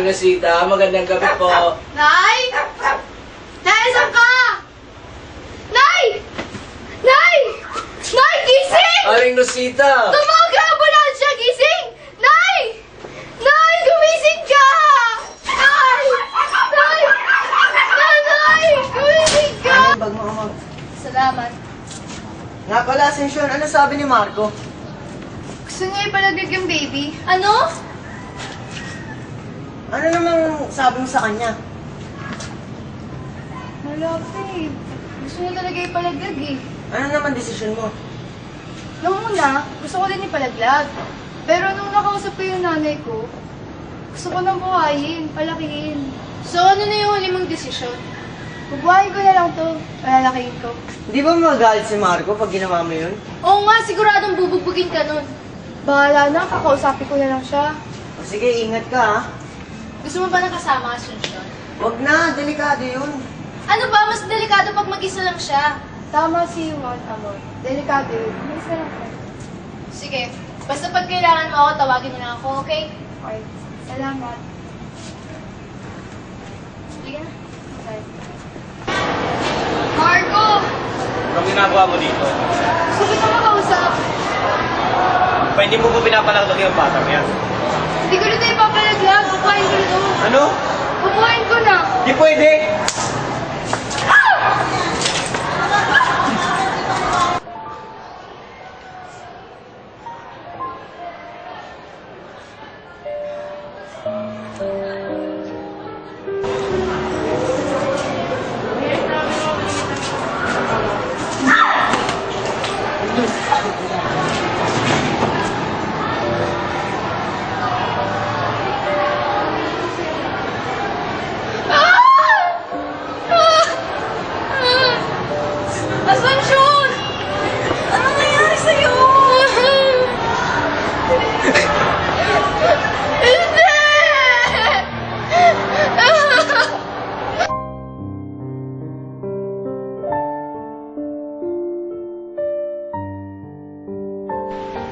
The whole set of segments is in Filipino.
Rosita. Magandang gabi po. Nay! Nay, saan ka? Nay! Nay! Nay, gising! Aling Rosita! Tumawag ka ambulansya, gising! Nay! Nay, gumising ka! Nay! Nay! Nay! Gumising ka! Bag mo, Amag. Salamat. Nga pala, Ascension, ano sabi ni Marco? Gusto niya ipalaglag yung baby. Ano? Ano namang sabi mo sa kanya? Wala pa eh. Gusto niya talaga ipalaglag eh. Ano naman desisyon mo? Nung una, gusto ko din ipalaglag. Pero nung nakausap ko yung nanay ko, gusto ko nang buhayin, palakihin. So, ano na yung huli mong desisyon? Bubuhayin ko na lang to, palalakihin ko. Di ba magagalit si Marco pag ginawa mo yun? Oo nga, siguradong bubugbugin ka nun. Bahala na, kakausapin ko na lang siya. O sige, ingat ka ha. Gusto mo ba ng kasama, Asuncion? Wag na, delikado yun. Ano ba, mas delikado pag mag-isa lang siya. Tama si Juan, Amor. Delikado yun. Mag-isa lang siya. Sige, basta pag kailangan mo ako, tawagin mo lang ako, okay? Okay. Salamat. Sige na. Okay. Marco! Anong ginagawa mo dito? Gusto kita makausap. Pwede mo ba pinapalaglag yung batang yan? Hindi ko na tayo papalaglag. Bubuhayin ko na to. Ano? Bubuhayin ko na. Di pwede! Asuncion! Anong nangyari sa'yo? Hindi!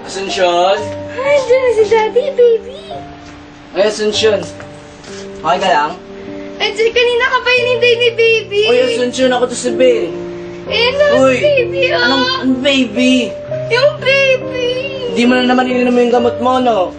Asuncion? Ay, dyan na si Daddy, baby. Ay, Asuncion. Okay ka lang? Ay, dyan, kanina ka pa hinintay ni baby. Uy, Asuncion, ako to si Bill. Eh, no, Uy, baby, oh. anong baby? Yung baby. Hindi mo na naman ininom yung gamot mo, no?